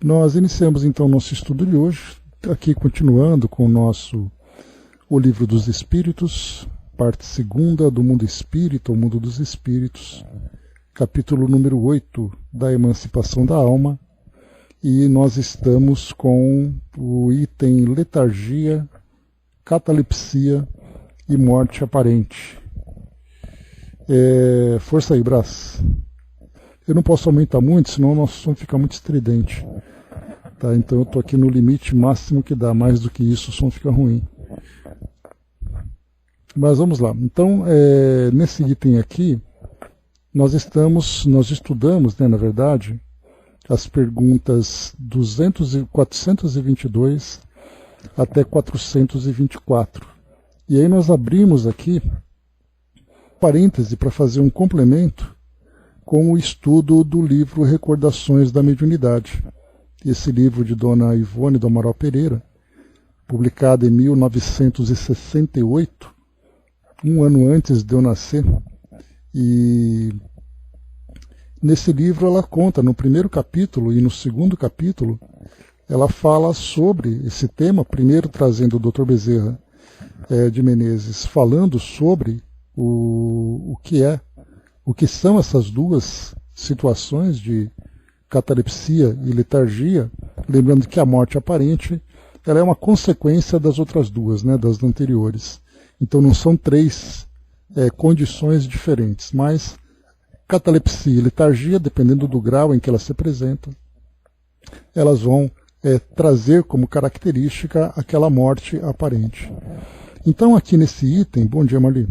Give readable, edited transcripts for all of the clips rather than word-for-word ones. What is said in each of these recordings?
Nós iniciamos então nosso estudo de hoje, aqui continuando com o Livro dos Espíritos, parte 2 do Mundo Espírita, o Mundo dos Espíritos, capítulo número 8 da Emancipação da Alma, e nós estamos com o item Letargia, Catalepsia e Morte Aparente. Força aí, Brás. Eu não posso aumentar muito, senão o nosso som fica muito estridente. Tá, então eu estou aqui no limite máximo que dá, mais do que isso o som fica ruim. Mas vamos lá. Então, nesse item aqui, nós estudamos, na verdade, as perguntas 422 até 424. E aí nós abrimos aqui parêntese para fazer um complemento com o estudo do livro Recordações da Mediunidade. Esse livro de Dona Ivone do Amaral Pereira, publicado em 1968, um ano antes de eu nascer. E nesse livro ela conta, no primeiro capítulo e no segundo capítulo, ela fala sobre esse tema, primeiro trazendo o Dr. Bezerra de Menezes, falando sobre o que são essas duas situações de catalepsia e letargia, lembrando que a morte aparente ela é uma consequência das outras duas, né, das anteriores. Então não são três condições diferentes, mas catalepsia e letargia, dependendo do grau em que elas se apresentam, elas vão trazer como característica aquela morte aparente. Então aqui nesse item, bom dia Marli,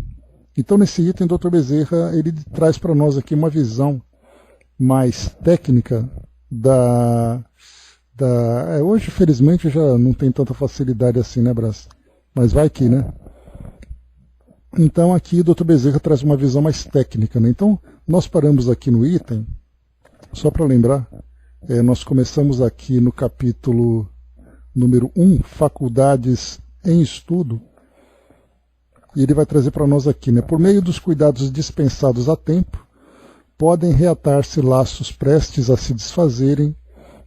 então nesse item o Dr. Bezerra ele traz para nós aqui uma visão mais técnica hoje felizmente já não tem tanta facilidade assim, né, Brás? Mas vai que, né? Então aqui o Dr. Bezerra traz uma visão mais técnica, né? Então nós paramos aqui no item, só para lembrar, nós começamos aqui no capítulo número 1, Faculdades em Estudo, e ele vai trazer para nós aqui, né? Por meio dos cuidados dispensados a tempo, podem reatar-se laços prestes a se desfazerem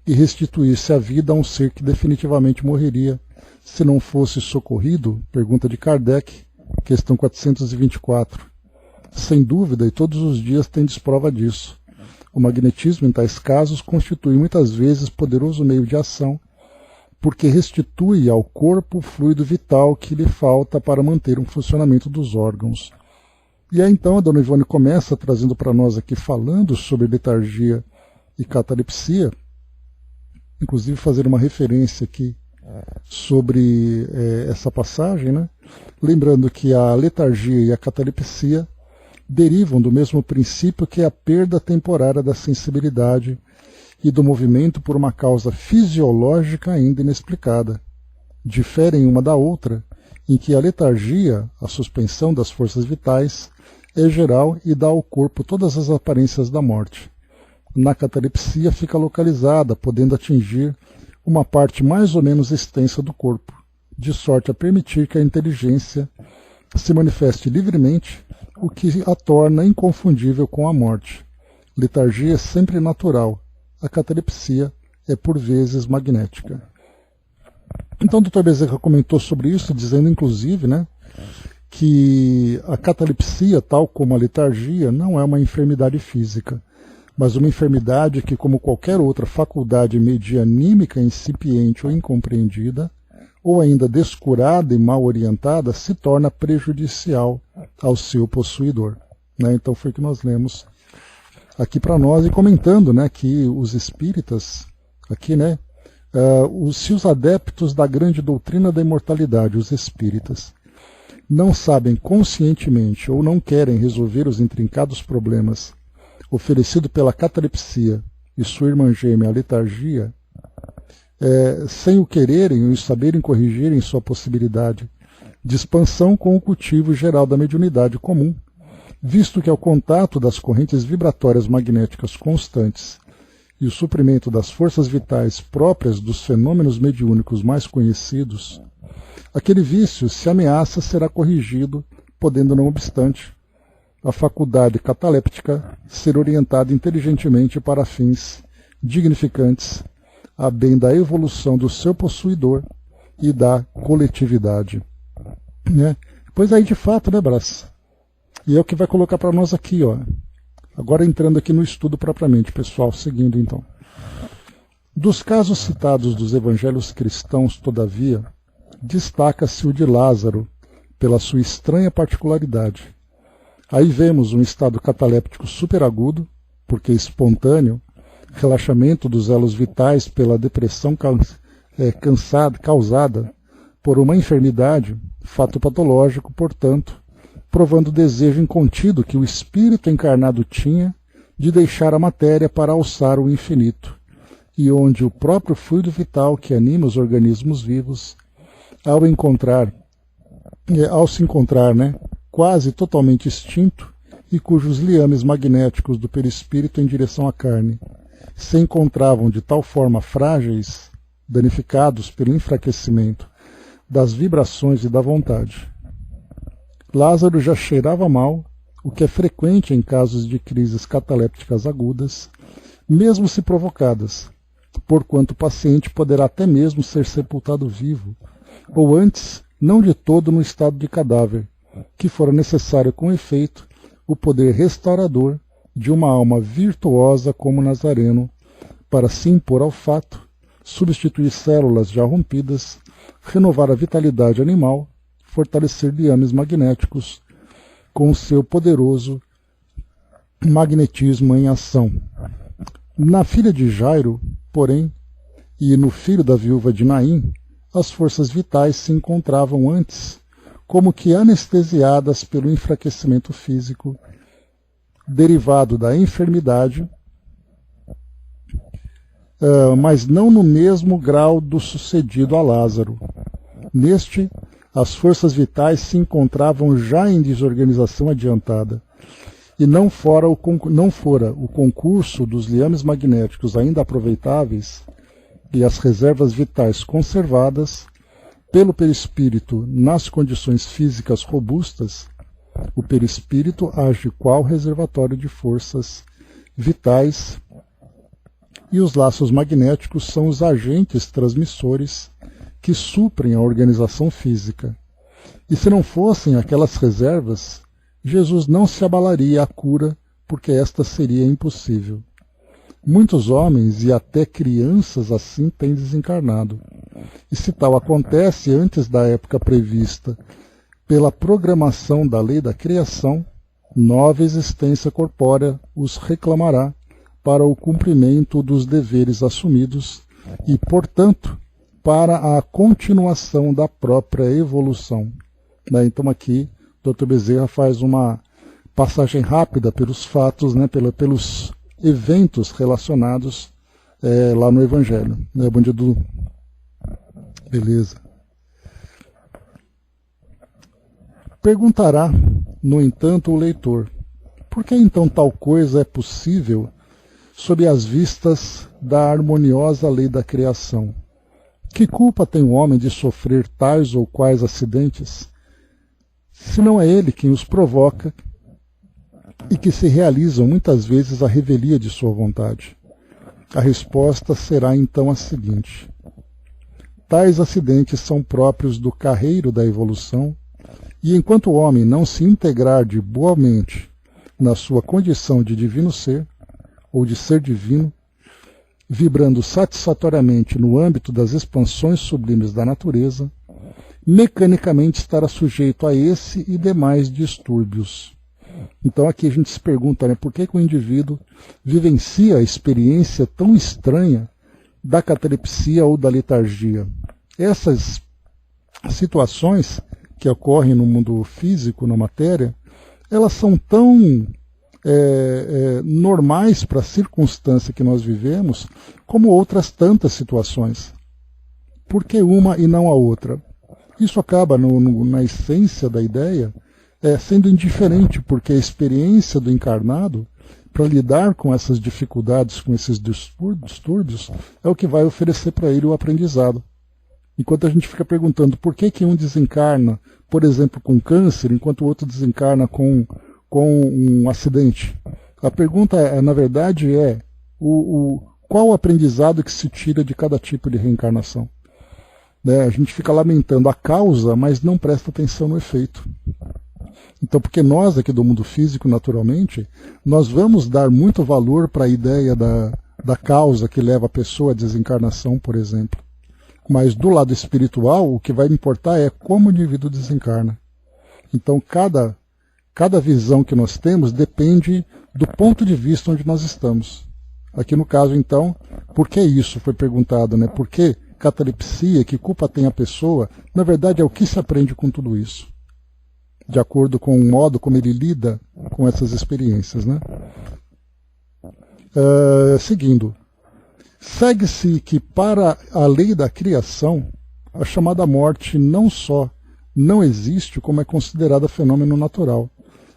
e restituir-se a vida a um ser que definitivamente morreria se não fosse socorrido? Pergunta de Kardec, questão 424. Sem dúvida, e todos os dias tem desprova disso. O magnetismo, em tais casos, constitui muitas vezes poderoso meio de ação, porque restitui ao corpo o fluido vital que lhe falta para manter um funcionamento dos órgãos. E aí então a Dona Ivone começa trazendo para nós aqui, falando sobre letargia e catalepsia, inclusive fazer uma referência aqui sobre essa passagem, né? Lembrando que a letargia e a catalepsia derivam do mesmo princípio que a perda temporária da sensibilidade e do movimento por uma causa fisiológica ainda inexplicada. Diferem uma da outra, em que a letargia, a suspensão das forças vitais, é geral e dá ao corpo todas as aparências da morte. Na catalepsia fica localizada, podendo atingir uma parte mais ou menos extensa do corpo, de sorte a permitir que a inteligência se manifeste livremente, o que a torna inconfundível com a morte. Letargia é sempre natural, a catalepsia é por vezes magnética. Então o Dr. Bezerra comentou sobre isso, dizendo inclusive, né, que a catalepsia, tal como a letargia, não é uma enfermidade física, mas uma enfermidade que, como qualquer outra faculdade medianímica incipiente ou incompreendida, ou ainda descurada e mal orientada, se torna prejudicial ao seu possuidor. Né? Então foi o que nós lemos aqui para nós, e comentando, né, que os espíritas, aqui, né, se os adeptos da grande doutrina da imortalidade, os espíritas, não sabem conscientemente ou não querem resolver os intrincados problemas oferecidos pela catalepsia e sua irmã gêmea, a letargia, sem o quererem ou saberem corrigirem sua possibilidade de expansão com o cultivo geral da mediunidade comum, visto que ao contato das correntes vibratórias magnéticas constantes e o suprimento das forças vitais próprias dos fenômenos mediúnicos mais conhecidos, aquele vício, se ameaça, será corrigido, podendo, não obstante, a faculdade cataléptica ser orientada inteligentemente para fins dignificantes, a bem da evolução do seu possuidor e da coletividade. Né? Pois aí, de fato, né, Brás? E é o que vai colocar para nós aqui, ó. Agora entrando aqui no estudo propriamente, pessoal, seguindo então. Dos casos citados dos evangelhos cristãos, todavia, destaca-se o de Lázaro, pela sua estranha particularidade. Aí vemos um estado cataléptico superagudo, porque espontâneo, relaxamento dos elos vitais pela depressão causada por uma enfermidade, fato patológico, portanto, provando o desejo incontido que o espírito encarnado tinha de deixar a matéria para alçar o infinito, e onde o próprio fluido vital que anima os organismos vivos, ao se encontrar, né, quase totalmente extinto, e cujos liames magnéticos do perispírito em direção à carne se encontravam de tal forma frágeis, danificados pelo enfraquecimento das vibrações e da vontade. Lázaro já cheirava mal, o que é frequente em casos de crises catalépticas agudas, mesmo se provocadas, porquanto o paciente poderá até mesmo ser sepultado vivo, ou antes, não de todo no estado de cadáver, que fora necessário com efeito o poder restaurador de uma alma virtuosa como Nazareno, para se impor ao fato, substituir células já rompidas, renovar a vitalidade animal, fortalecer liames magnéticos com o seu poderoso magnetismo em ação. Na filha de Jairo, porém, e no filho da viúva de Naim, as forças vitais se encontravam antes, como que anestesiadas pelo enfraquecimento físico, derivado da enfermidade, mas não no mesmo grau do sucedido a Lázaro. Neste, as forças vitais se encontravam já em desorganização adiantada, e não fora o concurso dos liames magnéticos ainda aproveitáveis e as reservas vitais conservadas pelo perispírito nas condições físicas robustas, o perispírito age qual reservatório de forças vitais e os laços magnéticos são os agentes transmissores que suprem a organização física. E se não fossem aquelas reservas, Jesus não se abalaria à cura, porque esta seria impossível. Muitos homens e até crianças assim têm desencarnado. E se tal acontece antes da época prevista pela programação da lei da criação, nova existência corpórea os reclamará para o cumprimento dos deveres assumidos e, portanto, para a continuação da própria evolução. Então aqui, Dr. Bezerra faz uma passagem rápida pelos fatos, né, pelos eventos relacionados lá no Evangelho. Né, Bandido? Beleza. Perguntará, no entanto, o leitor, por que então tal coisa é possível sob as vistas da harmoniosa lei da criação? Que culpa tem o homem de sofrer tais ou quais acidentes, se não é ele quem os provoca e que se realizam muitas vezes à revelia de sua vontade? A resposta será então a seguinte: tais acidentes são próprios do carreiro da evolução, e enquanto o homem não se integrar de boa mente na sua condição de divino ser, ou de ser divino, vibrando satisfatoriamente no âmbito das expansões sublimes da natureza, mecanicamente estará sujeito a esse e demais distúrbios. Então aqui a gente se pergunta, né, por que o indivíduo vivencia a experiência tão estranha da catalepsia ou da letargia? Essas situações que ocorrem no mundo físico, na matéria, elas são tão normais para a circunstância que nós vivemos, como outras tantas situações. Por que uma e não a outra? Isso acaba, na essência da ideia, sendo indiferente, porque a experiência do encarnado, para lidar com essas dificuldades, com esses distúrbios, é o que vai oferecer para ele o aprendizado. Enquanto a gente fica perguntando por que um desencarna, por exemplo, com câncer, enquanto o outro desencarna com um acidente. A pergunta, na verdade, qual o aprendizado que se tira de cada tipo de reencarnação? A gente fica lamentando a causa, mas não presta atenção no efeito. Então, porque nós aqui do mundo físico, naturalmente, nós vamos dar muito valor para a ideia da causa que leva a pessoa à desencarnação, por exemplo. Mas do lado espiritual, o que vai importar é como o indivíduo desencarna. Então, cada visão que nós temos depende do ponto de vista onde nós estamos. Aqui no caso, então, por que isso foi perguntado, né? Por que catalepsia, que culpa tem a pessoa? Na verdade, é o que se aprende com tudo isso, de acordo com o modo como ele lida com essas experiências, né? Seguindo, segue-se que para a lei da criação, a chamada morte não só não existe, como é considerada fenômeno natural,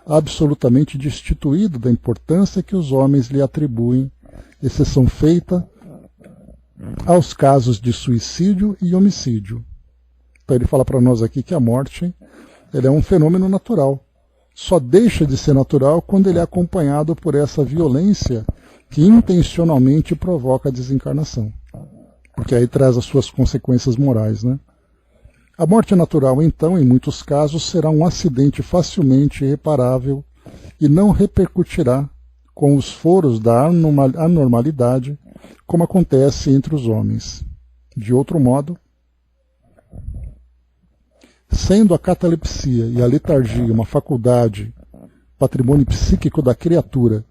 absolutamente destituído da importância que os homens lhe atribuem, exceção feita aos casos de suicídio e homicídio. Então ele fala para nós aqui que a morte ele é um fenômeno natural. Só deixa de ser natural quando ele é acompanhado por essa violência que intencionalmente provoca a desencarnação. Porque aí traz as suas consequências morais, né? A morte natural, então, em muitos casos, será um acidente facilmente reparável e não repercutirá com os foros da anormalidade, como acontece entre os homens. De outro modo, sendo a catalepsia e a letargia uma faculdade, patrimônio psíquico da criatura,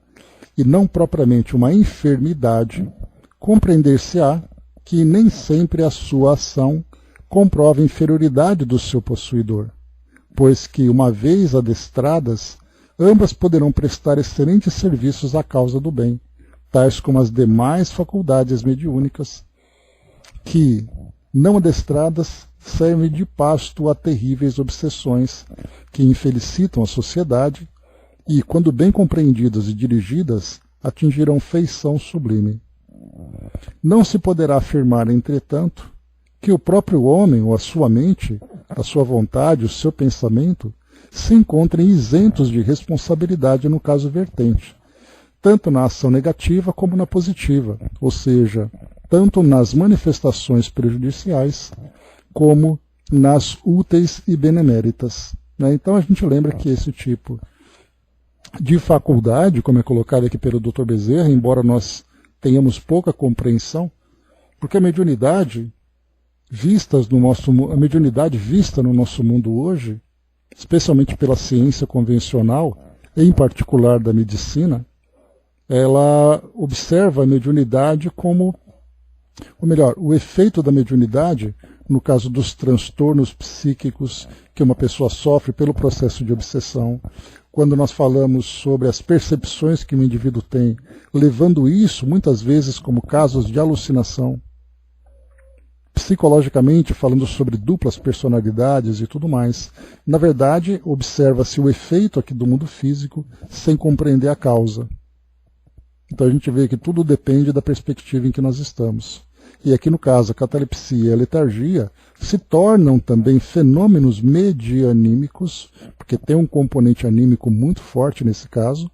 e não propriamente uma enfermidade, compreender-se-á que nem sempre a sua ação comprova a inferioridade do seu possuidor, pois que, uma vez adestradas, ambas poderão prestar excelentes serviços à causa do bem, tais como as demais faculdades mediúnicas, que, não adestradas, servem de pasto a terríveis obsessões que infelicitam a sociedade e, quando bem compreendidas e dirigidas, atingirão feição sublime. Não se poderá afirmar, entretanto, que o próprio homem, ou a sua mente, a sua vontade, o seu pensamento, se encontrem isentos de responsabilidade no caso vertente, tanto na ação negativa como na positiva, ou seja, tanto nas manifestações prejudiciais como nas úteis e beneméritas. Então a gente lembra que esse tipo de faculdade, como é colocado aqui pelo Dr. Bezerra, embora nós tenhamos pouca compreensão, porque a mediunidade vista no nosso mundo hoje, especialmente pela ciência convencional, em particular da medicina, ela observa a mediunidade como, ou melhor, o efeito da mediunidade, no caso dos transtornos psíquicos que uma pessoa sofre pelo processo de obsessão, quando nós falamos sobre as percepções que o indivíduo tem, levando isso muitas vezes como casos de alucinação, psicologicamente falando sobre duplas personalidades e tudo mais. Na verdade, observa-se o efeito aqui do mundo físico sem compreender a causa. Então a gente vê que tudo depende da perspectiva em que nós estamos. E aqui no caso, a catalepsia e a letargia se tornam também fenômenos medianímicos, porque tem um componente anímico muito forte nesse caso,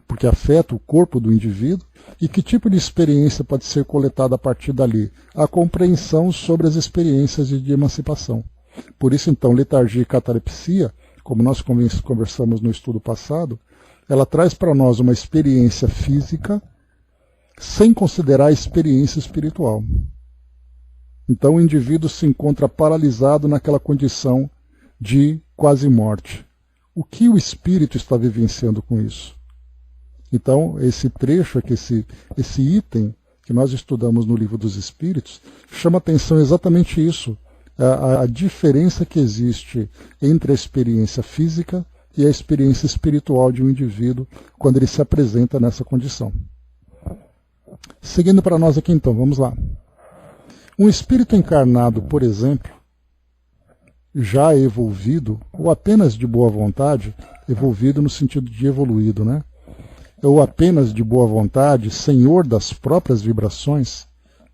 porque afeta o corpo do indivíduo. E que tipo de experiência pode ser coletada a partir dali? A compreensão sobre as experiências de emancipação. Por isso, então, letargia e catalepsia, como nós conversamos no estudo passado, ela traz para nós uma experiência física sem considerar a experiência espiritual. Então o indivíduo se encontra paralisado naquela condição de quase morte. O que o espírito está vivenciando com isso? Então, esse trecho aqui, esse item que nós estudamos no Livro dos Espíritos, chama atenção exatamente isso, a diferença que existe entre a experiência física e a experiência espiritual de um indivíduo quando ele se apresenta nessa condição. Seguindo para nós aqui então, vamos lá. Um espírito encarnado, por exemplo, já evolvido, ou apenas de boa vontade, evolvido no sentido de evoluído, né? Ou apenas de boa vontade, senhor das próprias vibrações,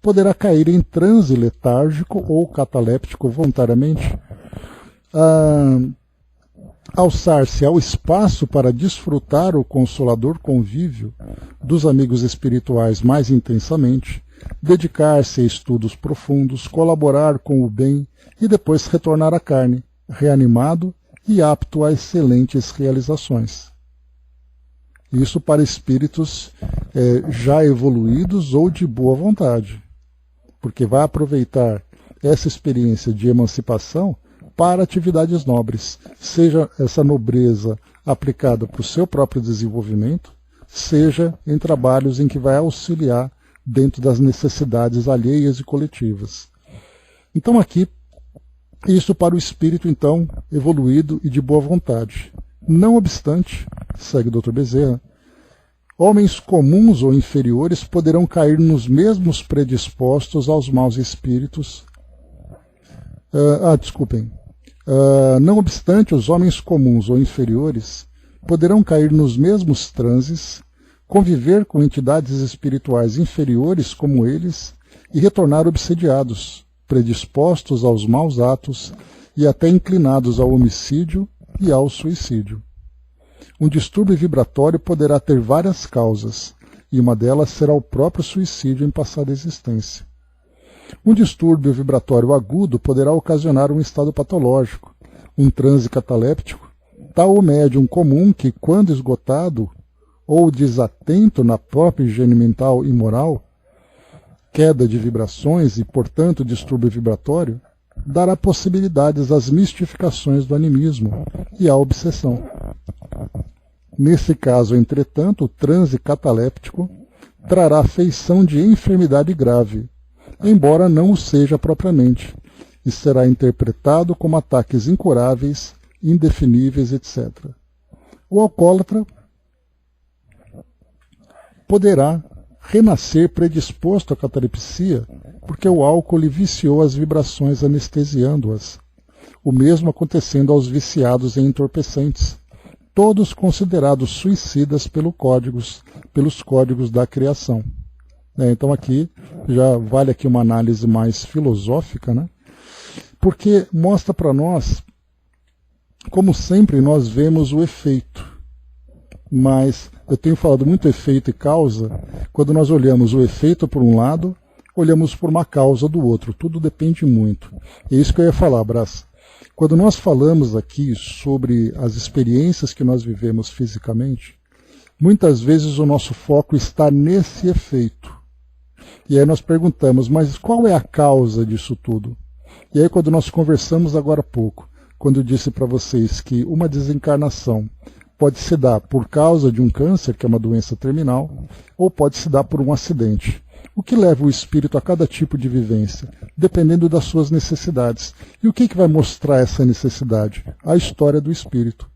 poderá cair em transe letárgico ou cataléptico voluntariamente. alçar-se ao espaço para desfrutar o consolador convívio dos amigos espirituais mais intensamente, dedicar-se a estudos profundos, colaborar com o bem e depois retornar à carne, reanimado e apto a excelentes realizações. Isso para espíritos já evoluídos ou de boa vontade, porque vai aproveitar essa experiência de emancipação para atividades nobres, seja essa nobreza aplicada para o seu próprio desenvolvimento, seja em trabalhos em que vai auxiliar dentro das necessidades alheias e coletivas. Então aqui, isso para o espírito então evoluído e de boa vontade. Não obstante, segue o Dr. Bezerra, homens comuns ou inferiores poderão cair nos mesmos predispostos aos maus espíritos. Não obstante, os homens comuns ou inferiores poderão cair nos mesmos transes, conviver com entidades espirituais inferiores como eles e retornar obsediados, predispostos aos maus atos e até inclinados ao homicídio e ao suicídio. Um distúrbio vibratório poderá ter várias causas, e uma delas será o próprio suicídio em passada existência. Um distúrbio vibratório agudo poderá ocasionar um estado patológico, um transe cataléptico, tal o médium comum que, quando esgotado ou desatento na própria higiene mental e moral, queda de vibrações e, portanto, distúrbio vibratório, dará possibilidades às mistificações do animismo e à obsessão. Nesse caso, entretanto, o transe cataléptico trará feição de enfermidade grave, embora não o seja propriamente, e será interpretado como ataques incuráveis, indefiníveis, etc. O alcoólatra poderá renascer predisposto à catalepsia, porque o álcool lhe viciou as vibrações anestesiando-as. O mesmo acontecendo aos viciados em entorpecentes, todos considerados suicidas pelos códigos da criação. Então aqui já vale aqui uma análise mais filosófica, né? Porque mostra para nós, como sempre nós vemos o efeito, mas eu tenho falado muito efeito e causa, quando nós olhamos o efeito por um lado, olhamos por uma causa do outro, tudo depende muito. É isso que eu ia falar, Brás. Quando nós falamos aqui sobre as experiências que nós vivemos fisicamente, muitas vezes o nosso foco está nesse efeito. E aí nós perguntamos, mas qual é a causa disso tudo? E aí quando nós conversamos agora há pouco, quando eu disse para vocês que uma desencarnação pode se dar por causa de um câncer, que é uma doença terminal, ou pode se dar por um acidente. O que leva o espírito a cada tipo de vivência? Dependendo das suas necessidades. E o que vai mostrar essa necessidade? A história do espírito.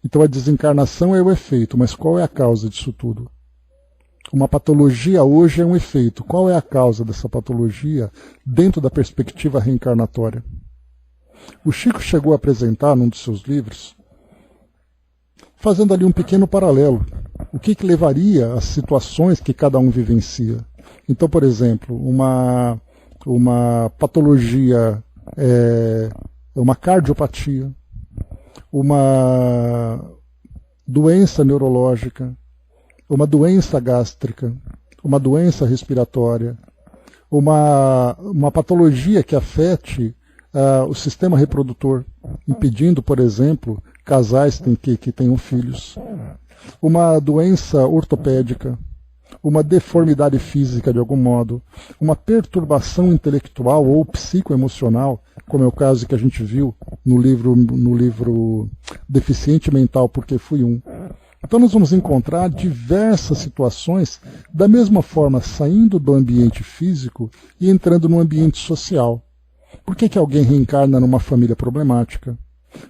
Então a desencarnação é o efeito, mas qual é a causa disso tudo? Uma patologia hoje é um efeito. Qual é a causa dessa patologia dentro da perspectiva reencarnatória? O Chico chegou a apresentar num dos seus livros, fazendo ali um pequeno paralelo. O que levaria às situações que cada um vivencia? Então, por exemplo, uma patologia, uma cardiopatia, uma doença neurológica, uma doença gástrica, uma doença respiratória, uma patologia que afete o sistema reprodutor, impedindo, por exemplo, casais que tenham filhos, uma doença ortopédica, uma deformidade física de algum modo, uma perturbação intelectual ou psicoemocional, como é o caso que a gente viu no livro Deficiente Mental Porque Fui Um. Então nós vamos encontrar diversas situações, da mesma forma saindo do ambiente físico e entrando no ambiente social. Por que alguém reencarna numa família problemática?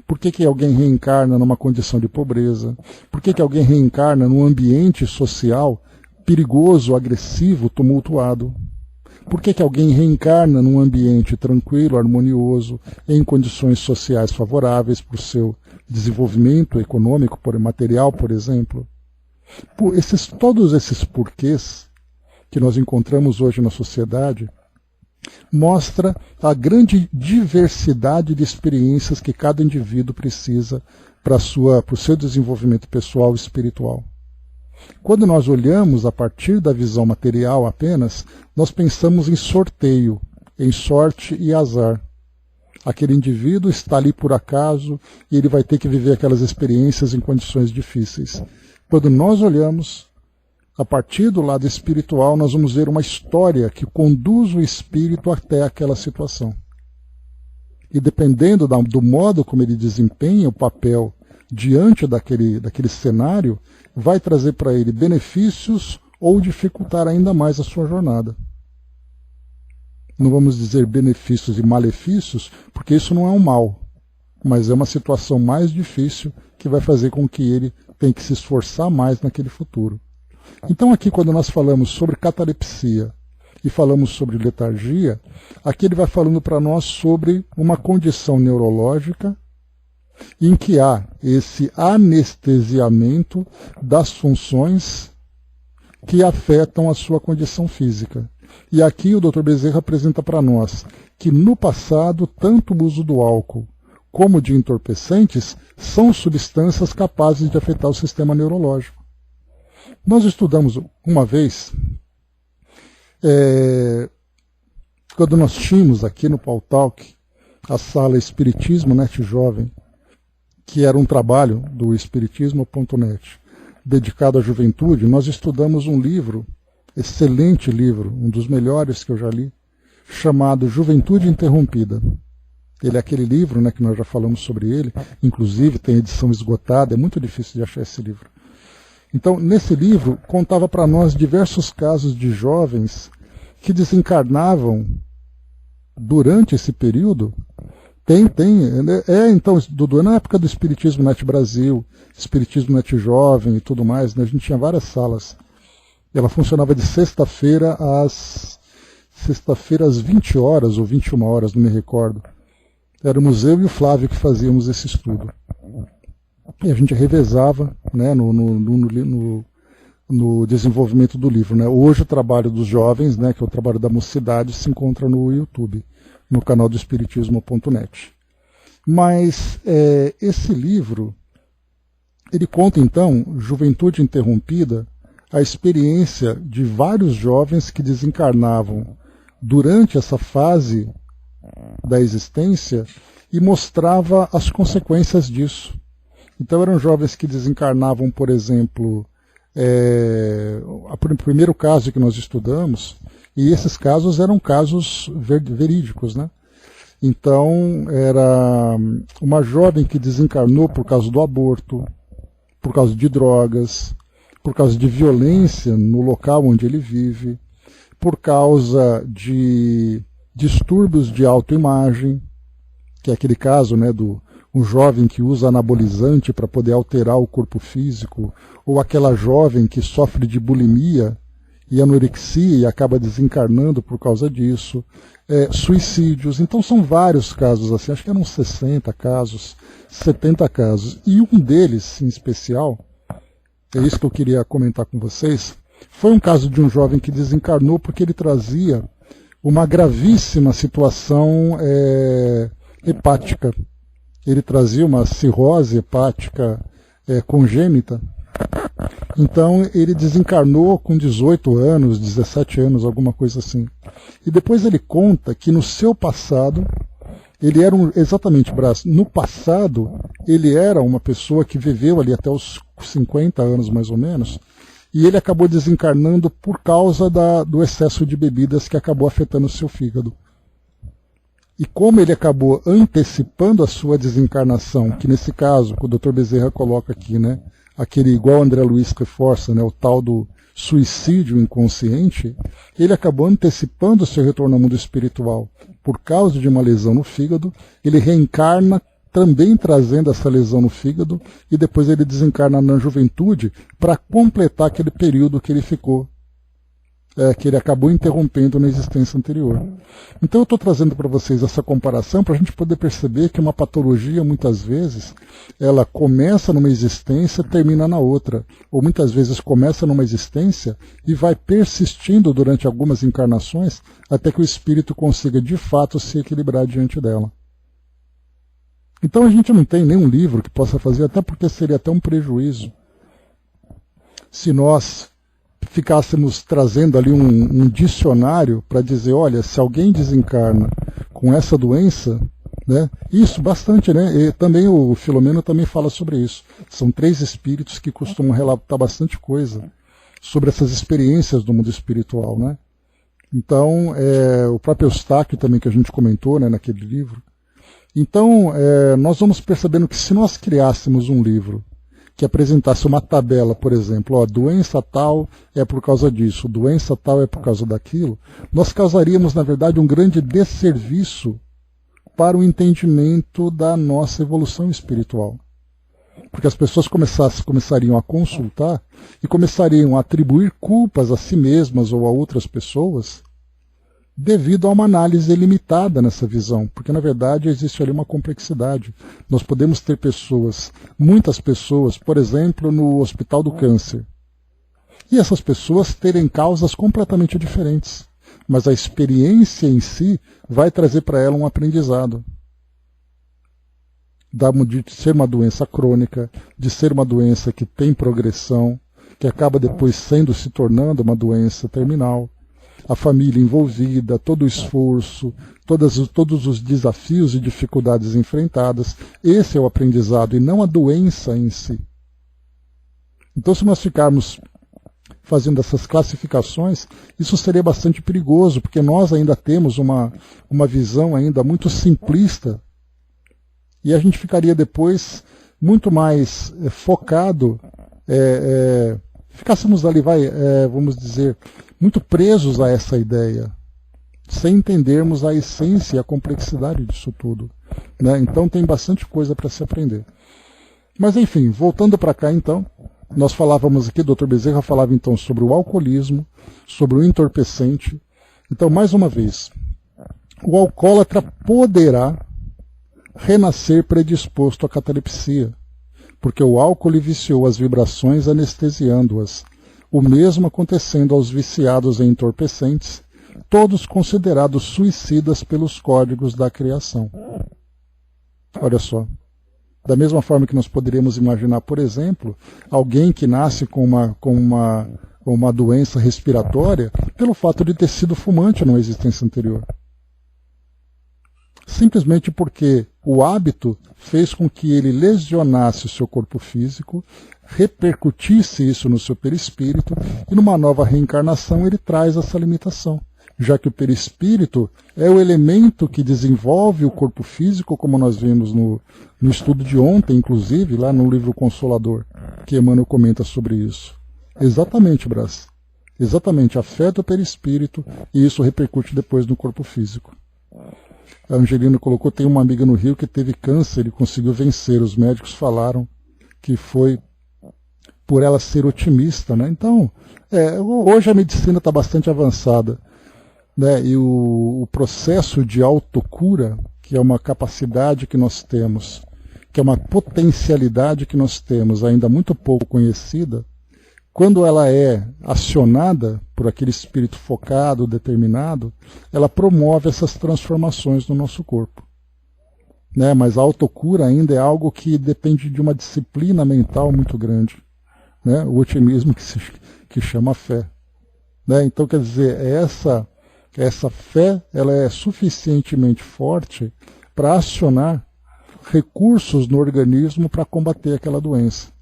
Por que alguém reencarna numa condição de pobreza? Por que alguém reencarna num ambiente social perigoso, agressivo, tumultuado? Por que alguém reencarna num ambiente tranquilo, harmonioso, em condições sociais favoráveis para o seu desenvolvimento econômico, material, por exemplo? Todos esses porquês que nós encontramos hoje na sociedade mostra a grande diversidade de experiências que cada indivíduo precisa para o seu desenvolvimento pessoal e espiritual. Quando nós olhamos a partir da visão material apenas, nós pensamos em sorteio, em sorte e azar. Aquele indivíduo está ali por acaso e ele vai ter que viver aquelas experiências em condições difíceis. Quando nós olhamos a partir do lado espiritual, nós vamos ver uma história que conduz o espírito até aquela situação. E dependendo do modo como ele desempenha o papel diante daquele cenário, vai trazer para ele benefícios ou dificultar ainda mais a sua jornada. Não vamos dizer benefícios e malefícios, porque isso não é um mal, mas é uma situação mais difícil que vai fazer com que ele tenha que se esforçar mais naquele futuro. Então aqui, quando nós falamos sobre catalepsia e falamos sobre letargia, aqui ele vai falando para nós sobre uma condição neurológica em que há esse anestesiamento das funções que afetam a sua condição física. E aqui o Dr. Bezerra apresenta para nós que no passado, tanto o uso do álcool como de entorpecentes são substâncias capazes de afetar o sistema neurológico. Nós estudamos uma vez, quando nós tínhamos aqui no Paul Talk a sala Espiritismo Net Jovem, que era um trabalho do Espiritismo.net, dedicado à juventude, nós estudamos um livro, excelente livro, um dos melhores que eu já li, chamado Juventude Interrompida. Ele é aquele livro, né, que nós já falamos sobre ele, inclusive tem edição esgotada, é muito difícil de achar esse livro. Então, nesse livro, contava para nós diversos casos de jovens que desencarnavam durante esse período. Então, Dudu, na época do Espiritismo Net Brasil, Espiritismo Net Jovem e tudo mais, né, a gente tinha várias salas. Ela funcionava de sexta-feira às 20 horas ou 21 horas, não me recordo. Éramos eu e o Flávio que fazíamos esse estudo. E a gente revezava, né, no desenvolvimento do livro, né. Hoje o trabalho dos jovens, né, que é o trabalho da mocidade, se encontra no YouTube, no canal do Espiritismo.net. Mas esse livro, ele conta então, Juventude Interrompida, a experiência de vários jovens que desencarnavam durante essa fase da existência e mostrava as consequências disso. Então eram jovens que desencarnavam, por exemplo, o primeiro caso que nós estudamos, e esses casos eram casos verídicos, né? Então era uma jovem que desencarnou por causa do aborto, por causa de drogas, por causa de violência no local onde ele vive, por causa de distúrbios de autoimagem, que é aquele caso, né, do um jovem que usa anabolizante para poder alterar o corpo físico, ou aquela jovem que sofre de bulimia e anorexia e acaba desencarnando por causa disso, suicídios. Então são vários casos assim, acho que eram 60 casos, 70 casos. E um deles, em especial, é isso que eu queria comentar com vocês, foi um caso de um jovem que desencarnou porque ele trazia uma gravíssima situação hepática. Ele trazia uma cirrose hepática congênita. Então ele desencarnou com 18 anos, 17 anos, alguma coisa assim. E depois ele conta que no seu passado, ele era no passado, ele era uma pessoa que viveu ali até os 50 anos mais ou menos, e ele acabou desencarnando por causa do excesso de bebidas que acabou afetando o seu fígado. E como ele acabou antecipando a sua desencarnação, que nesse caso, que o Dr. Bezerra coloca aqui, né, aquele igual André Luiz reforça, né, o tal do suicídio inconsciente, ele acabou antecipando o seu retorno ao mundo espiritual. Por causa de uma lesão no fígado, ele reencarna também trazendo essa lesão no fígado, e depois ele desencarna na juventude para completar aquele período que ele ficou que ele acabou interrompendo na existência anterior. Então eu estou trazendo para vocês essa comparação para a gente poder perceber que uma patologia, muitas vezes, ela começa numa existência e termina na outra. Ou muitas vezes começa numa existência e vai persistindo durante algumas encarnações até que o espírito consiga de fato se equilibrar diante dela. Então a gente não tem nenhum livro que possa fazer, até porque seria até um prejuízo se nós ficássemos trazendo ali um dicionário para dizer, olha, se alguém desencarna com essa doença, né, isso bastante, né? E também o Filomeno também fala sobre isso. São 3 espíritos que costumam relatar bastante coisa sobre essas experiências do mundo espiritual, né? Então, o próprio Eustáquio também que a gente comentou, né, naquele livro. Então, nós vamos percebendo que se nós criássemos um livro que apresentasse uma tabela, por exemplo, ó, doença tal é por causa disso, doença tal é por causa daquilo, nós causaríamos, na verdade, um grande desserviço para o entendimento da nossa evolução espiritual. Porque as pessoas começariam a consultar e começariam a atribuir culpas a si mesmas ou a outras pessoas devido a uma análise limitada nessa visão, porque na verdade existe ali uma complexidade. Nós podemos ter pessoas, muitas pessoas, por exemplo, no Hospital do Câncer, e essas pessoas terem causas completamente diferentes, mas a experiência em si vai trazer para ela um aprendizado. De ser uma doença crônica, de ser uma doença que tem progressão, que acaba depois se tornando uma doença terminal. A família envolvida, todo o esforço, todos os desafios e dificuldades enfrentadas, esse é o aprendizado e não a doença em si. Então, se nós ficarmos fazendo essas classificações, isso seria bastante perigoso, porque nós ainda temos uma visão ainda muito simplista e a gente ficaria depois muito mais focado, ficássemos ali, vamos dizer, muito presos a essa ideia, sem entendermos a essência e a complexidade disso tudo, né? Então tem bastante coisa para se aprender. Mas enfim, voltando para cá então, nós falávamos aqui, o Dr. Bezerra falava então sobre o alcoolismo, sobre o entorpecente. Então, mais uma vez, o alcoólatra poderá renascer predisposto à catalepsia, porque o álcool lhe viciou as vibrações anestesiando-as. O mesmo acontecendo aos viciados em entorpecentes, todos considerados suicidas pelos códigos da criação. Olha só. Da mesma forma que nós poderíamos imaginar, por exemplo, alguém que nasce com uma doença respiratória pelo fato de ter sido fumante numa existência anterior. Simplesmente porque o hábito fez com que ele lesionasse o seu corpo físico, repercutisse isso no seu perispírito, e numa nova reencarnação ele traz essa limitação, já que o perispírito é o elemento que desenvolve o corpo físico, como nós vimos no estudo de ontem, inclusive, lá no livro Consolador, que Emmanuel comenta sobre isso. Exatamente, Brás. Exatamente, afeta o perispírito e isso repercute depois no corpo físico. A Angelina colocou, tem uma amiga no Rio que teve câncer e conseguiu vencer. Os médicos falaram que foi por ela ser otimista, né? Então, hoje a medicina está bastante avançada, né? E o processo de autocura, que é uma capacidade que nós temos, que é uma potencialidade que nós temos, ainda muito pouco conhecida, quando ela é acionada por aquele espírito focado, determinado, ela promove essas transformações no nosso corpo. Né? Mas a autocura ainda é algo que depende de uma disciplina mental muito grande. Né? O otimismo que chama fé. Né? Então, quer dizer, essa fé ela é suficientemente forte para acionar recursos no organismo para combater aquela doença.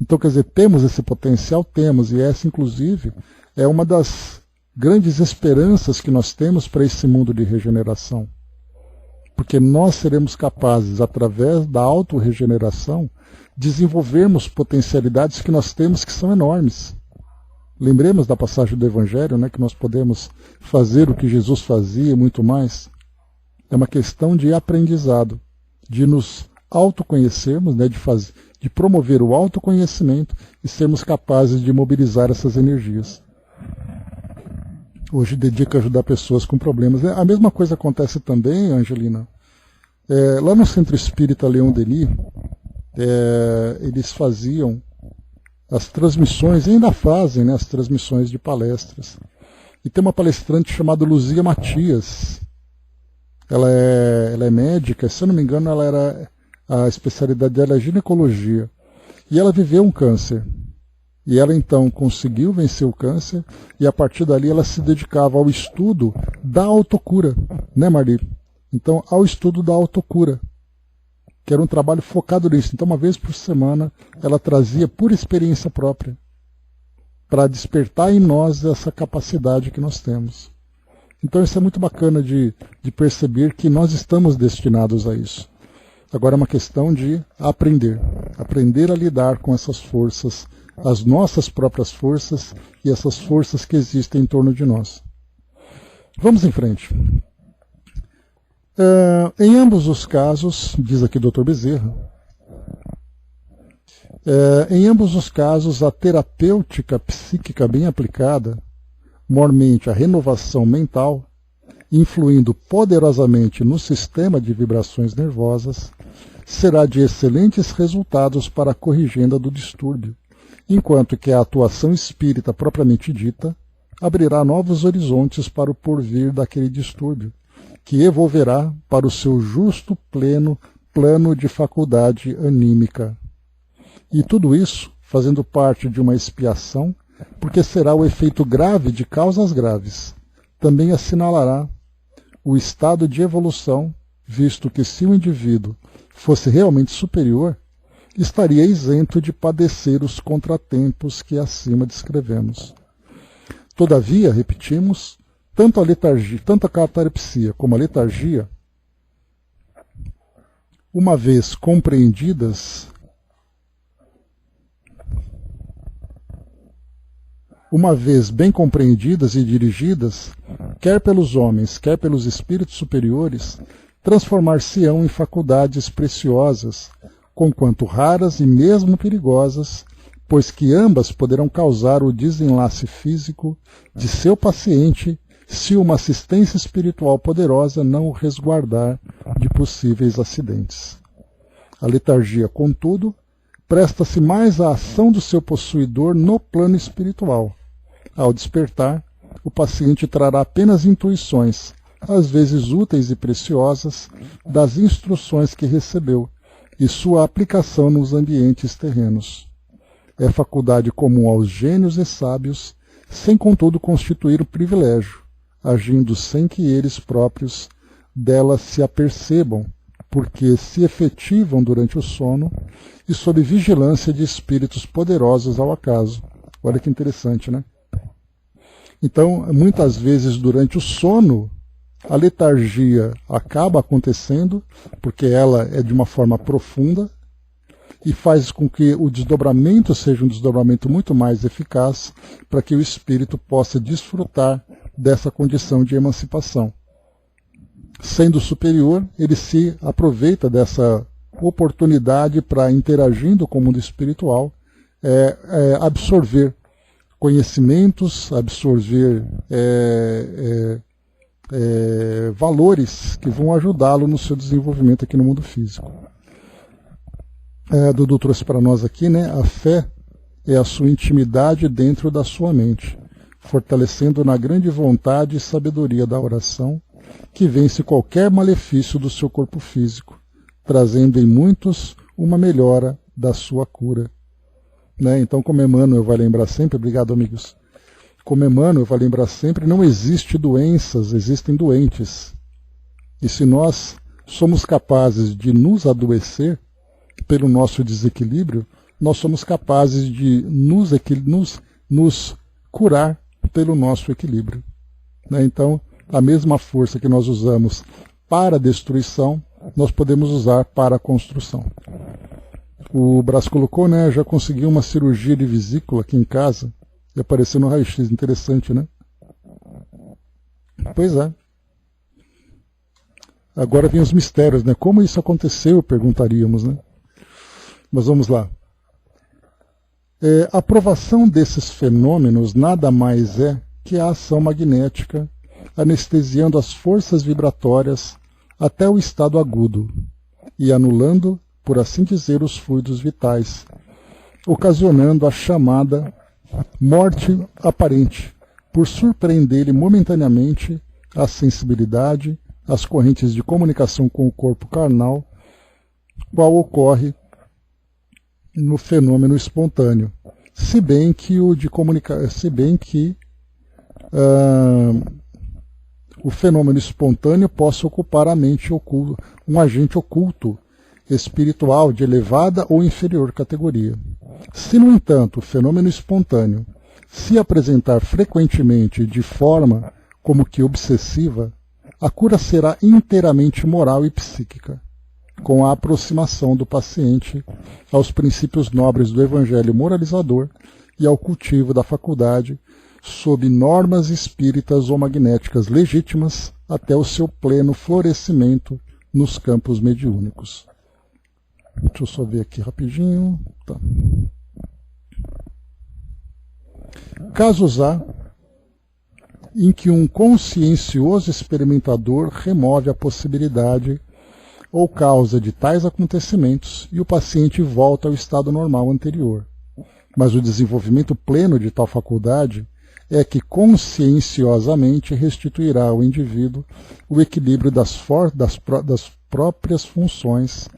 Então, quer dizer, temos esse potencial? Temos, e essa, inclusive, é uma das grandes esperanças que nós temos para esse mundo de regeneração. Porque nós seremos capazes, através da autorregeneração, desenvolvermos potencialidades que nós temos que são enormes. Lembremos da passagem do Evangelho, né, que nós podemos fazer o que Jesus fazia e muito mais. É uma questão de aprendizado, de nos autoconhecermos, né, de promover o autoconhecimento e sermos capazes de mobilizar essas energias. hoje dedica a ajudar pessoas com problemas. A mesma coisa acontece também, Angelina, lá no Centro Espírita Leon Denis, eles faziam as transmissões, e ainda fazem, né, as transmissões de palestras. E tem uma palestrante chamada Luzia Matias. Ela é médica, se eu não me engano, a especialidade dela é ginecologia. E ela viveu um câncer. E ela então conseguiu vencer o câncer, e a partir dali ela se dedicava ao estudo da autocura, né, Marli? Então, ao estudo da autocura, que era um trabalho focado nisso. Então, uma vez por semana, ela trazia por experiência própria, para despertar em nós essa capacidade que nós temos. Então, isso é muito bacana de perceber que nós estamos destinados a isso. Agora é uma questão de aprender a lidar com essas forças, as nossas próprias forças e essas forças que existem em torno de nós. Vamos em frente. Em ambos os casos, diz aqui o Dr. Bezerra, em ambos os casos a terapêutica psíquica bem aplicada, mormente a renovação mental, influindo poderosamente no sistema de vibrações nervosas, será de excelentes resultados para a corrigenda do distúrbio, enquanto que a atuação espírita propriamente dita abrirá novos horizontes para o porvir daquele distúrbio, que evolverá para o seu justo plano de faculdade anímica. E tudo isso fazendo parte de uma expiação, porque será o efeito grave de causas graves. Também assinalará o estado de evolução, visto que se o indivíduo fosse realmente superior, estaria isento de padecer os contratempos que acima descrevemos. Todavia, repetimos, tanto a catalepsia como a letargia, uma vez compreendidas, uma vez bem compreendidas e dirigidas, quer pelos homens, quer pelos espíritos superiores, transformar-se-ão em faculdades preciosas, conquanto raras e mesmo perigosas, pois que ambas poderão causar o desenlace físico de seu paciente se uma assistência espiritual poderosa não o resguardar de possíveis acidentes. A letargia, contudo, presta-se mais à ação do seu possuidor no plano espiritual. Ao despertar, o paciente trará apenas intuições, às vezes úteis e preciosas, das instruções que recebeu e sua aplicação nos ambientes terrenos. É faculdade comum aos gênios e sábios, sem contudo constituir o privilégio, agindo sem que eles próprios dela se apercebam, porque se efetivam durante o sono e sob vigilância de espíritos poderosos ao acaso. Olha que interessante, né? Então, muitas vezes durante o sono, a letargia acaba acontecendo, porque ela é de uma forma profunda, e faz com que o desdobramento seja um desdobramento muito mais eficaz, para que o espírito possa desfrutar dessa condição de emancipação. Sendo superior, ele se aproveita dessa oportunidade para, interagindo com o mundo espiritual, absorver conhecimentos, absorver valores que vão ajudá-lo no seu desenvolvimento aqui no mundo físico. Dudu trouxe para nós aqui, né? A fé é a sua intimidade dentro da sua mente, fortalecendo na grande vontade e sabedoria da oração, que vence qualquer malefício do seu corpo físico, trazendo em muitos uma melhora da sua cura. Né? Então, como Emmanuel vai lembrar sempre, obrigado amigos, como Emmanuel vai lembrar sempre, não existe doenças, existem doentes. E se nós somos capazes de nos adoecer pelo nosso desequilíbrio, nós somos capazes de nos curar pelo nosso equilíbrio. Né? Então, a mesma força que nós usamos para a destruição, nós podemos usar para a construção. O Brás colocou, né, já conseguiu uma cirurgia de vesícula aqui em casa, e apareceu no raio-x, interessante, né? Pois é. Agora vem os mistérios, né? Como isso aconteceu, perguntaríamos, né? Mas vamos lá. A aprovação desses fenômenos nada mais é que é a ação magnética, anestesiando as forças vibratórias até o estado agudo e anulando, por assim dizer, os fluidos vitais, ocasionando a chamada morte aparente, por surpreender-lhe momentaneamente a sensibilidade, as correntes de comunicação com o corpo carnal, qual ocorre no fenômeno espontâneo, se bem que o fenômeno espontâneo possa ocupar a mente oculta, um agente oculto, espiritual de elevada ou inferior categoria. Se, no entanto, o fenômeno espontâneo se apresentar frequentemente de forma como que obsessiva, a cura será inteiramente moral e psíquica, com a aproximação do paciente aos princípios nobres do evangelho moralizador e ao cultivo da faculdade sob normas espíritas ou magnéticas legítimas até o seu pleno florescimento nos campos mediúnicos. Deixa eu só ver aqui rapidinho. Tá. Casos há em que um consciencioso experimentador remove a possibilidade ou causa de tais acontecimentos e o paciente volta ao estado normal anterior. Mas o desenvolvimento pleno de tal faculdade é que conscienciosamente restituirá ao indivíduo o equilíbrio das próprias funções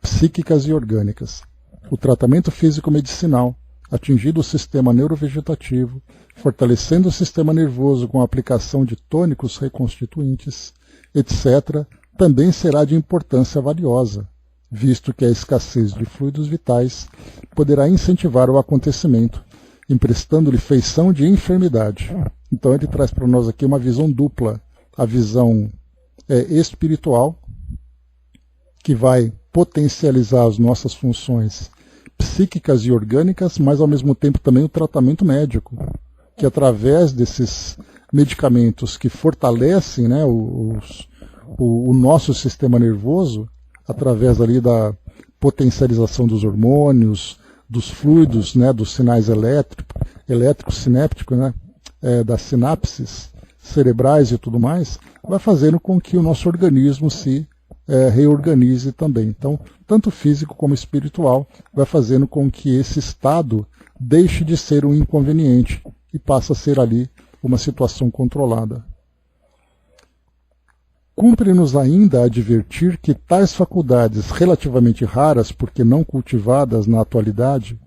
psíquicas e orgânicas. O tratamento físico-medicinal, atingido o sistema neurovegetativo, fortalecendo o sistema nervoso com a aplicação de tônicos reconstituintes, etc., também será de importância valiosa, visto que a escassez de fluidos vitais poderá incentivar o acontecimento, emprestando-lhe feição de enfermidade. Então ele traz para nós aqui uma visão dupla, a visão espiritual, que vai potencializar as nossas funções psíquicas e orgânicas, mas ao mesmo tempo também o tratamento médico, que através desses medicamentos que fortalecem, né, o nosso sistema nervoso, através ali da potencialização dos hormônios, dos fluidos, né, dos sinais elétricos sinépticos, né, das sinapses cerebrais e tudo mais, vai fazendo com que o nosso organismo se reorganize também. Então, tanto físico como espiritual, vai fazendo com que esse estado deixe de ser um inconveniente e passe a ser ali uma situação controlada. Cumpre-nos ainda advertir que tais faculdades relativamente raras, porque não cultivadas na atualidade,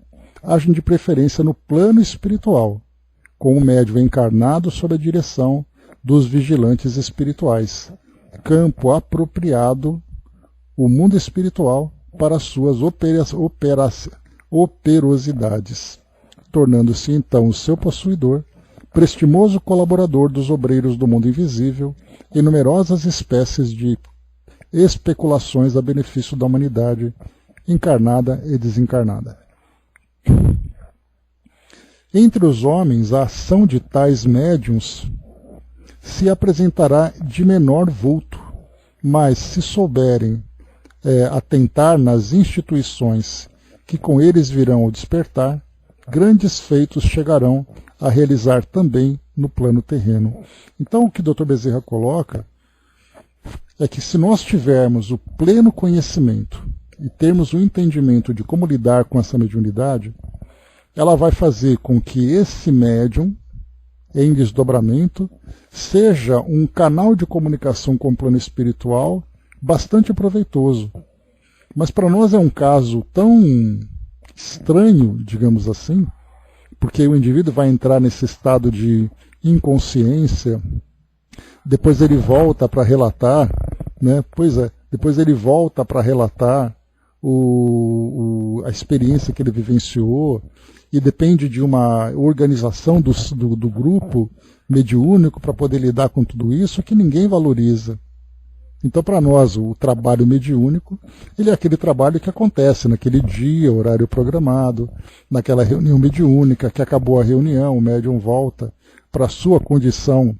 agem de preferência no plano espiritual, com o médium encarnado sob a direção dos vigilantes espirituais, campo apropriado, o mundo espiritual, para suas operosidades, tornando-se então o seu possuidor, prestimoso colaborador dos obreiros do mundo invisível e numerosas espécies de especulações a benefício da humanidade encarnada e desencarnada. Entre os homens, a ação de tais médiuns se apresentará de menor vulto, mas se souberem atentar nas instituições que com eles virão ao despertar, grandes feitos chegarão a realizar também no plano terreno. Então o que o Dr. Bezerra coloca é que se nós tivermos o pleno conhecimento e termos o entendimento de como lidar com essa mediunidade, ela vai fazer com que esse médium, em desdobramento, seja um canal de comunicação com o plano espiritual bastante proveitoso. Mas para nós é um caso tão estranho, digamos assim, porque o indivíduo vai entrar nesse estado de inconsciência, depois ele volta para relatar, né? Depois ele volta para relatar a experiência que ele vivenciou, e depende de uma organização do grupo mediúnico para poder lidar com tudo isso, que ninguém valoriza. Então, para nós, o trabalho mediúnico, ele é aquele trabalho que acontece naquele dia, horário programado, naquela reunião mediúnica, que acabou a reunião, o médium volta para a sua condição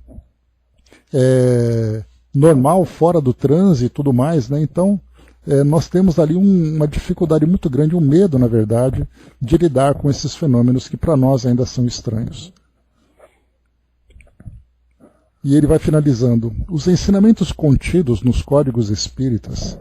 normal, fora do transe e tudo mais, né? Então, nós temos ali uma dificuldade muito grande, um medo, na verdade, de lidar com esses fenômenos que para nós ainda são estranhos. E ele vai finalizando. Os ensinamentos contidos nos códigos espíritas,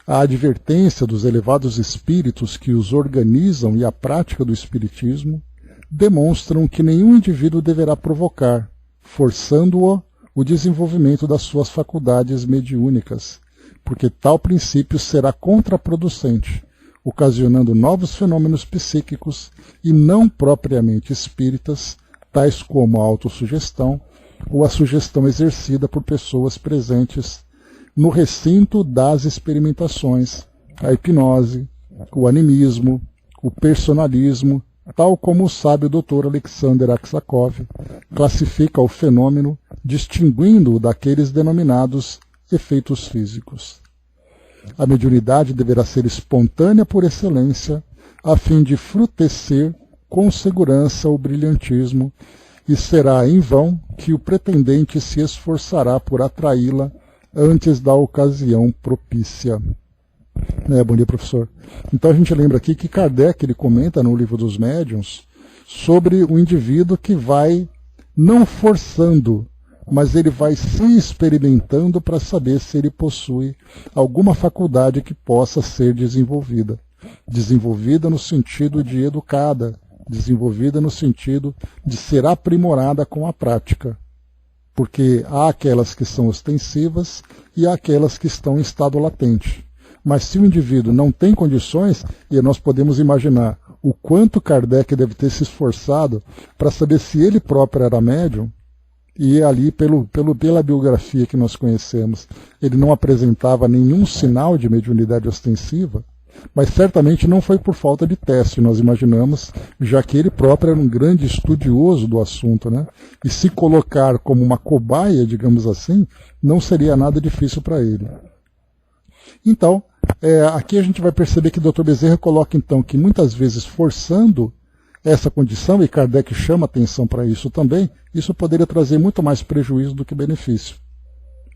a advertência dos elevados espíritos que os organizam e a prática do espiritismo demonstram que nenhum indivíduo deverá provocar, forçando-o, o desenvolvimento das suas faculdades mediúnicas, porque tal princípio será contraproducente, ocasionando novos fenômenos psíquicos e não propriamente espíritas, tais como a autossugestão ou a sugestão exercida por pessoas presentes no recinto das experimentações, a hipnose, o animismo, o personalismo, tal como o sábio Dr. Alexander Aksakov classifica o fenômeno, distinguindo-o daqueles denominados efeitos físicos. A mediunidade deverá ser espontânea por excelência, a fim de frutecer com segurança o brilhantismo, e será em vão que o pretendente se esforçará por atraí-la antes da ocasião propícia. Bom dia, professor. Então a gente lembra aqui que Kardec ele comenta no Livro dos Médiuns sobre o indivíduo que vai não forçando, mas ele vai se experimentando para saber se ele possui alguma faculdade que possa ser desenvolvida. Desenvolvida no sentido de educada, desenvolvida no sentido de ser aprimorada com a prática. Porque há aquelas que são ostensivas e há aquelas que estão em estado latente. Mas se o indivíduo não tem condições, e nós podemos imaginar o quanto Kardec deve ter se esforçado para saber se ele próprio era médium, e ali, pela biografia que nós conhecemos, ele não apresentava nenhum sinal de mediunidade ostensiva, mas certamente não foi por falta de teste, nós imaginamos, já que ele próprio era um grande estudioso do assunto, né? E se colocar como uma cobaia, digamos assim, não seria nada difícil para ele. Então, aqui a gente vai perceber que o Dr. Bezerra coloca então que muitas vezes forçando essa condição, e Kardec chama atenção para isso também, isso poderia trazer muito mais prejuízo do que benefício,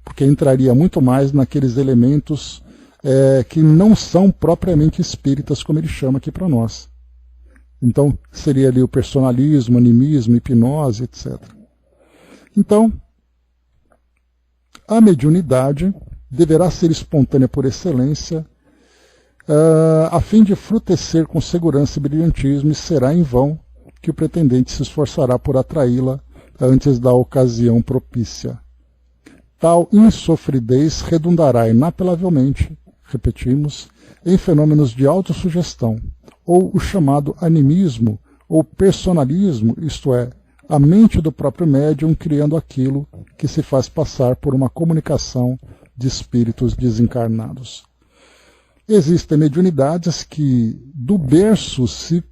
porque entraria muito mais naqueles elementos que não são propriamente espíritas, como ele chama aqui para nós. Então, seria ali o personalismo, animismo, hipnose, etc. Então, a mediunidade deverá ser espontânea por excelência, a fim de frutecer com segurança e brilhantismo, e será em vão que o pretendente se esforçará por atraí-la antes da ocasião propícia. Tal insofridez redundará inapelavelmente, repetimos, em fenômenos de autossugestão, ou o chamado animismo ou personalismo, isto é, a mente do próprio médium criando aquilo que se faz passar por uma comunicação de espíritos desencarnados. Existem mediunidades que do berço se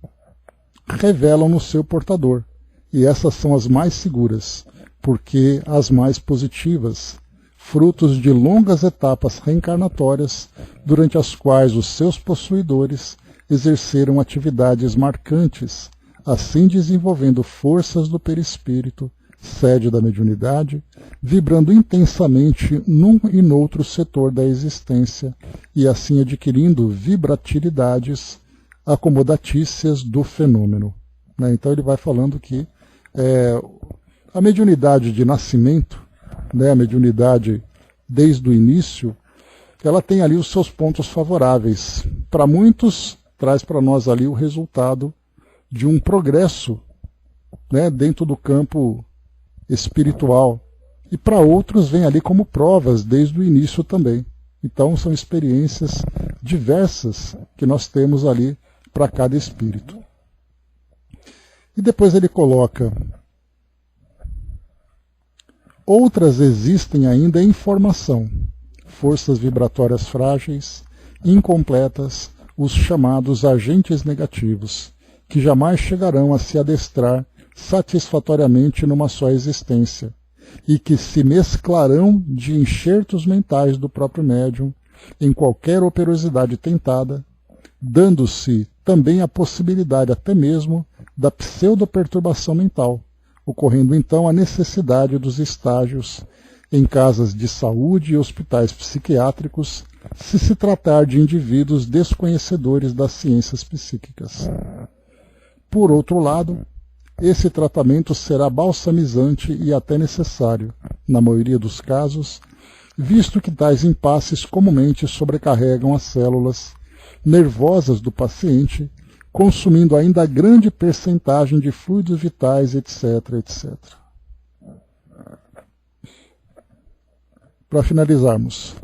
revelam no seu portador, e essas são as mais seguras, porque as mais positivas, frutos de longas etapas reencarnatórias, durante as quais os seus possuidores exerceram atividades marcantes, assim desenvolvendo forças do perispírito, sede da mediunidade, vibrando intensamente num e noutro setor da existência, e assim adquirindo vibratilidades acomodatícias do fenômeno. Então ele vai falando que a mediunidade de nascimento, a mediunidade desde o início, ela tem ali os seus pontos favoráveis. Para muitos, traz para nós ali o resultado de um progresso dentro do campo espiritual. E para outros vem ali como provas desde o início também. Então são experiências diversas que nós temos ali para cada espírito. E depois ele coloca: outras existem ainda em formação, forças vibratórias frágeis, incompletas, os chamados agentes negativos, que jamais chegarão a se adestrar satisfatoriamente numa só existência, e que se mesclarão de enxertos mentais do próprio médium em qualquer operosidade tentada, dando-se também a possibilidade até mesmo da pseudoperturbação mental, ocorrendo então a necessidade dos estágios em casas de saúde e hospitais psiquiátricos, se tratar de indivíduos desconhecedores das ciências psíquicas. Por outro lado, esse tratamento será balsamizante e até necessário, na maioria dos casos, visto que tais impasses comumente sobrecarregam as células nervosas do paciente, consumindo ainda grande percentagem de fluidos vitais, etc, etc. Para finalizarmos,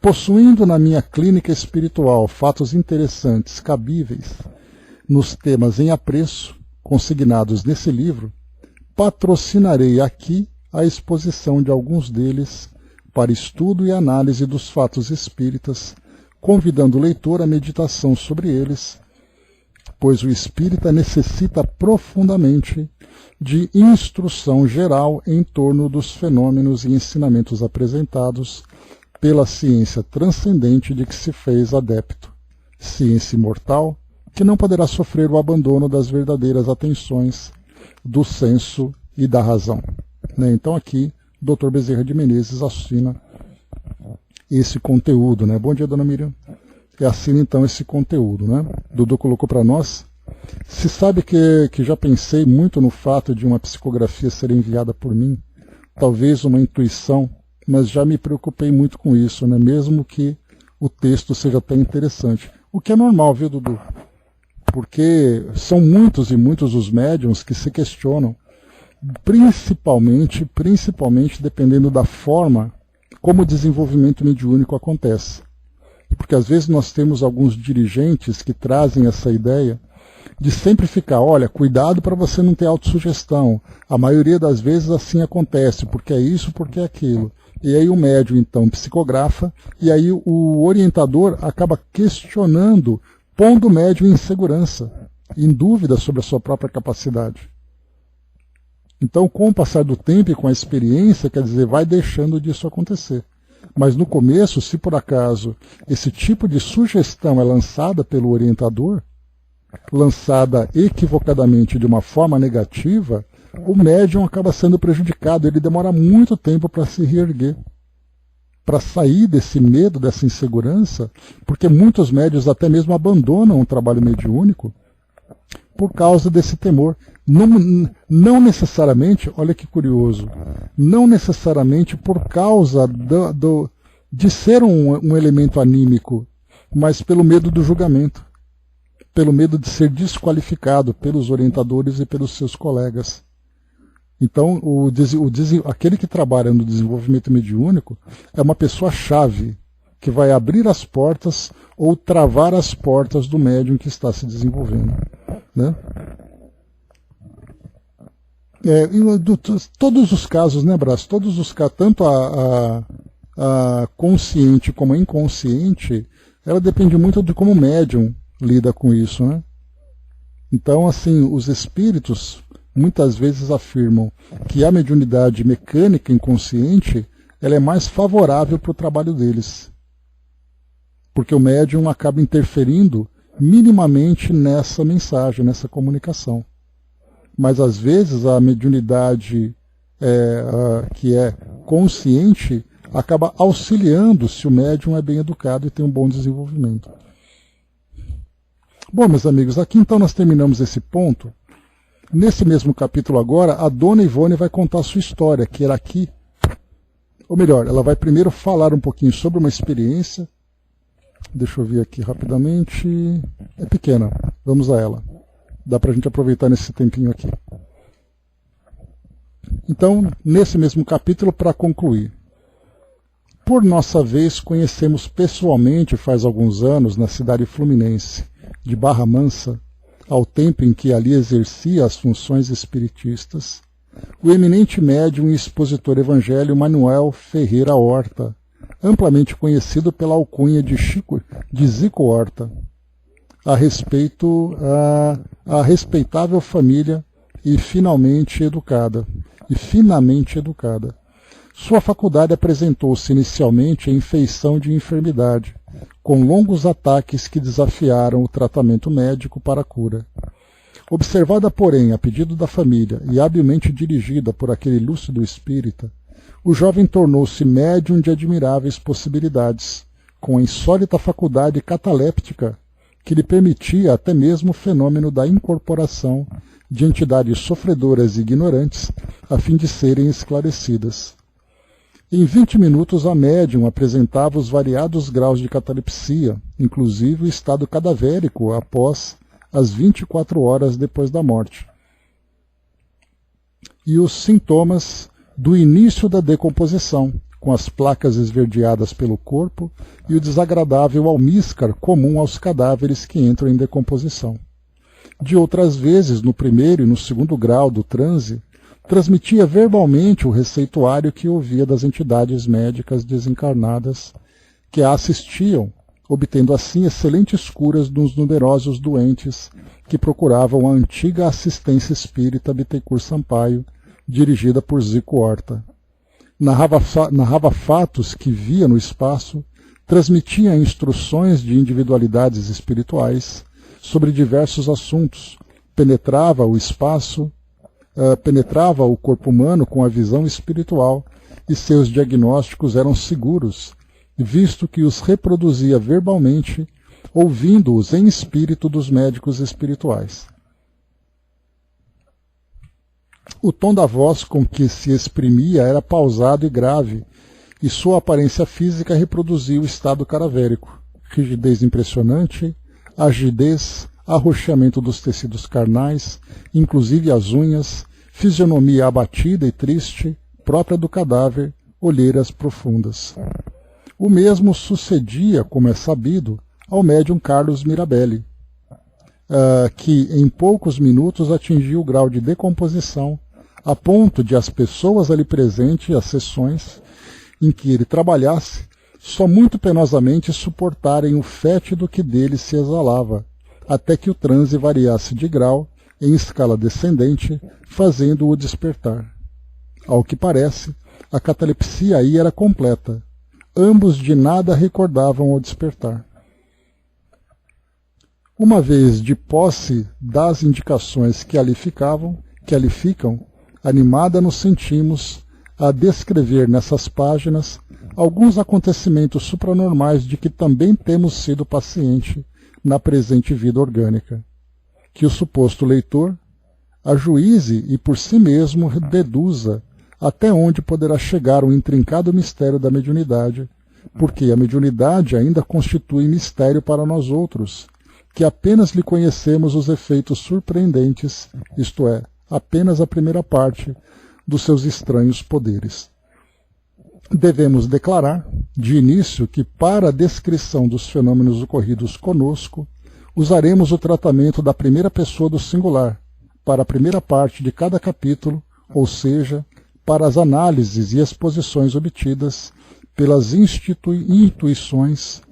possuindo na minha clínica espiritual fatos interessantes, cabíveis, nos temas em apreço, consignados nesse livro, patrocinarei aqui a exposição de alguns deles para estudo e análise dos fatos espíritas, convidando o leitor à meditação sobre eles, pois o espírita necessita profundamente de instrução geral em torno dos fenômenos e ensinamentos apresentados pela ciência transcendente de que se fez adepto, ciência imortal, que não poderá sofrer o abandono das verdadeiras atenções do senso e da razão. Então aqui, Dr. Bezerra de Menezes assina esse conteúdo. Bom dia, dona Miriam. Assina então esse conteúdo. Dudu colocou para nós. Se sabe que já pensei muito no fato de uma psicografia ser enviada por mim, talvez uma intuição, mas já me preocupei muito com isso, mesmo que o texto seja até interessante. O que é normal, viu, Dudu? Porque são muitos e muitos os médiuns que se questionam, principalmente dependendo da forma como o desenvolvimento mediúnico acontece. Porque às vezes nós temos alguns dirigentes que trazem essa ideia de sempre ficar, olha, cuidado para você não ter autossugestão. A maioria das vezes assim acontece, porque é isso, porque é aquilo. E aí o médium, então, psicografa, e aí o orientador acaba questionando, pondo o médium em segurança, em dúvida sobre a sua própria capacidade. Então, com o passar do tempo e com a experiência, quer dizer, vai deixando disso acontecer. Mas no começo, se por acaso esse tipo de sugestão é lançada pelo orientador, lançada equivocadamente de uma forma negativa, o médium acaba sendo prejudicado, ele demora muito tempo para se reerguer, para sair desse medo, dessa insegurança, porque muitos médiuns até mesmo abandonam o trabalho mediúnico por causa desse temor. Não necessariamente, olha que curioso, não necessariamente por causa de ser um elemento anímico, mas pelo medo do julgamento, pelo medo de ser desqualificado pelos orientadores e pelos seus colegas. Então, aquele que trabalha no desenvolvimento mediúnico é uma pessoa-chave que vai abrir as portas ou travar as portas do médium que está se desenvolvendo. Todos os casos, Brás? Todos os casos, tanto a consciente como a inconsciente, ela depende muito de como o médium lida com isso. Então, assim, os espíritos muitas vezes afirmam que a mediunidade mecânica inconsciente ela é mais favorável para o trabalho deles, porque o médium acaba interferindo minimamente nessa mensagem, nessa comunicação. Mas às vezes a mediunidade que é consciente acaba auxiliando se o médium é bem educado e tem um bom desenvolvimento. Bom, meus amigos, aqui então nós terminamos esse ponto. Nesse mesmo capítulo agora, a dona Ivone vai contar a sua história, que era aqui. Ou melhor, ela vai primeiro falar um pouquinho sobre uma experiência. Deixa eu ver aqui rapidamente. É pequena, vamos a ela. Dá para a gente aproveitar nesse tempinho aqui. Então, nesse mesmo capítulo, para concluir. Por nossa vez, conhecemos pessoalmente, faz alguns anos, na cidade fluminense de Barra Mansa, ao tempo em que ali exercia as funções espiritistas, o eminente médium e expositor evangélico Manuel Ferreira Horta, amplamente conhecido pela alcunha de Zico Horta, a respeitável família e finamente educada. Sua faculdade apresentou-se inicialmente em feição de enfermidade, com longos ataques que desafiaram o tratamento médico para a cura. Observada, porém, a pedido da família e habilmente dirigida por aquele lúcido espírita, o jovem tornou-se médium de admiráveis possibilidades, com a insólita faculdade cataléptica que lhe permitia até mesmo o fenômeno da incorporação de entidades sofredoras e ignorantes, a fim de serem esclarecidas. Em 20 minutos, a médium apresentava os variados graus de catalepsia, inclusive o estado cadavérico após as 24 horas depois da morte, e os sintomas do início da decomposição, com as placas esverdeadas pelo corpo e o desagradável almíscar comum aos cadáveres que entram em decomposição. De outras vezes, no primeiro e no segundo grau do transe, transmitia verbalmente o receituário que ouvia das entidades médicas desencarnadas que a assistiam, obtendo assim excelentes curas dos numerosos doentes que procuravam a antiga assistência espírita Bittencourt Sampaio, dirigida por Zico Horta. Narrava fatos que via no espaço, transmitia instruções de individualidades espirituais sobre diversos assuntos, penetrava o espaço, penetrava o corpo humano com a visão espiritual e seus diagnósticos eram seguros, visto que os reproduzia verbalmente, ouvindo-os em espírito dos médicos espirituais. O tom da voz com que se exprimia era pausado e grave, e sua aparência física reproduzia o estado cadavérico, rigidez impressionante, agidez, arroxeamento dos tecidos carnais, inclusive as unhas, fisionomia abatida e triste, própria do cadáver, olheiras profundas. O mesmo sucedia, como é sabido, ao médium Carlos Mirabelli, que em poucos minutos atingiu o grau de decomposição, a ponto de as pessoas ali presentes às sessões em que ele trabalhasse só muito penosamente suportarem o fétido que dele se exalava, até que o transe variasse de grau em escala descendente, fazendo-o despertar. Ao que parece, a catalepsia aí era completa. Ambos de nada recordavam ao despertar. Uma vez de posse das indicações que ali ficam, animada nos sentimos a descrever nessas páginas alguns acontecimentos supranormais de que também temos sido paciente na presente vida orgânica, que o suposto leitor ajuíze e por si mesmo deduza até onde poderá chegar o intrincado mistério da mediunidade, porque a mediunidade ainda constitui mistério para nós outros, que apenas lhe conhecemos os efeitos surpreendentes, isto é, apenas a primeira parte dos seus estranhos poderes. Devemos declarar, de início, que para a descrição dos fenômenos ocorridos conosco, usaremos o tratamento da primeira pessoa do singular, para a primeira parte de cada capítulo, ou seja, para as análises e exposições obtidas pelas intuições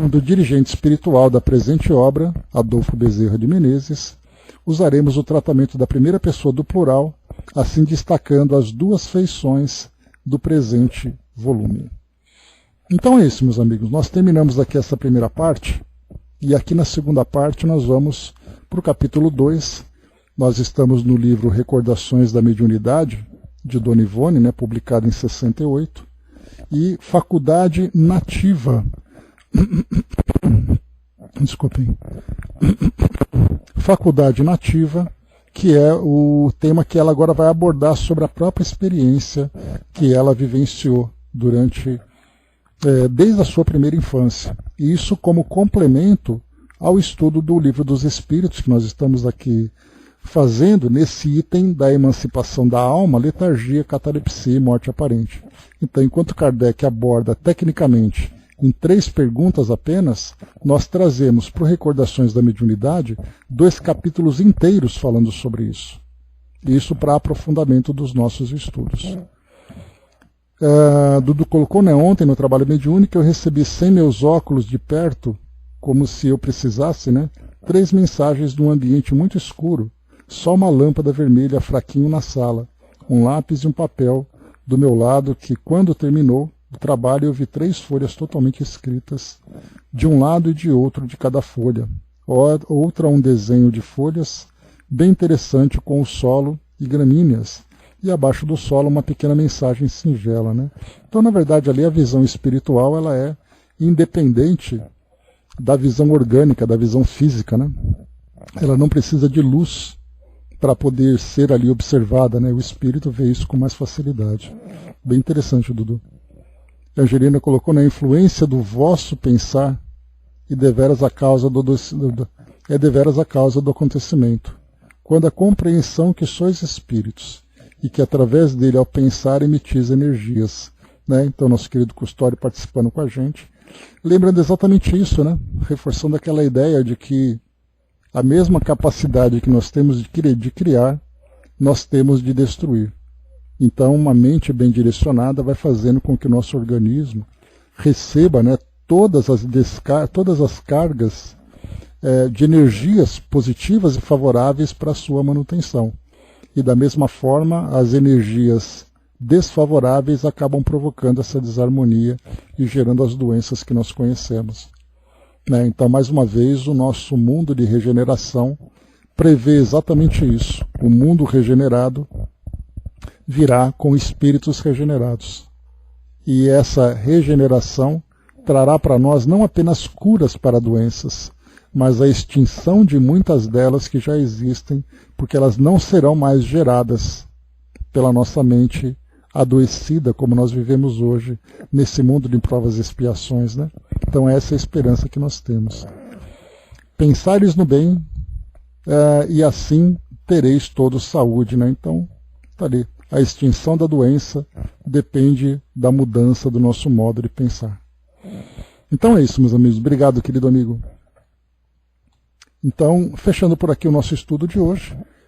do dirigente espiritual da presente obra, Adolfo Bezerra de Menezes, usaremos o tratamento da primeira pessoa do plural, assim destacando as duas feições do presente volume. Então é isso, meus amigos. Nós terminamos aqui essa primeira parte, e aqui na segunda parte nós vamos para o capítulo 2. Nós estamos no livro Recordações da Mediunidade, de Dona Ivone, publicado em 68, e Faculdade Nativa. Desculpem. Faculdade Nativa, que é o tema que ela agora vai abordar sobre a própria experiência que ela vivenciou desde a sua primeira infância. E isso como complemento ao estudo do Livro dos Espíritos, que nós estamos aqui fazendo nesse item da emancipação da alma, letargia, catalepsia e morte aparente. Então, enquanto Kardec aborda tecnicamente em 3 perguntas apenas, nós trazemos para o Recordações da Mediunidade 2 capítulos inteiros falando sobre isso. Isso para aprofundamento dos nossos estudos. Dudu colocou, ontem no trabalho mediúnico eu recebi sem meus óculos de perto, como se eu precisasse, 3 mensagens de um ambiente muito escuro, só uma lâmpada vermelha fraquinho na sala, um lápis e um papel do meu lado que, quando terminou o trabalho, eu vi 3 folhas totalmente escritas, de um lado e de outro de cada folha. Outra um desenho de folhas, bem interessante com o solo e gramíneas, e abaixo do solo uma pequena mensagem singela. Então, na verdade, ali a visão espiritual ela é independente da visão orgânica, da visão física. Ela não precisa de luz para poder ser ali observada, né? O espírito vê isso com mais facilidade. Bem interessante, Dudu. A Angelina colocou na influência do vosso pensar e deveras a causa é deveras a causa do acontecimento. Quando a compreensão que sois espíritos e que através dele ao pensar emitis energias, né? Então nosso querido Custódio participando com a gente, lembrando exatamente isso, né? Reforçando aquela ideia de que a mesma capacidade que nós temos de criar, nós temos de destruir. Então, uma mente bem direcionada vai fazendo com que o nosso organismo receba, né, todas as cargas de energias positivas e favoráveis para a sua manutenção. E da mesma forma, as energias desfavoráveis acabam provocando essa desarmonia e gerando as doenças que nós conhecemos. Então, mais uma vez, o nosso mundo de regeneração prevê exatamente isso. O mundo regenerado virá com espíritos regenerados. E essa regeneração trará para nós não apenas curas para doenças, mas a extinção de muitas delas que já existem, porque elas não serão mais geradas pela nossa mente adoecida, como nós vivemos hoje, nesse mundo de provas e expiações, né? Então essa é a esperança que nós temos. Pensares no bem, e assim tereis todos saúde, né? Então, tá ali. A extinção da doença depende da mudança do nosso modo de pensar. Então é isso, meus amigos. Obrigado, querido amigo. Então, fechando por aqui o nosso estudo de hoje,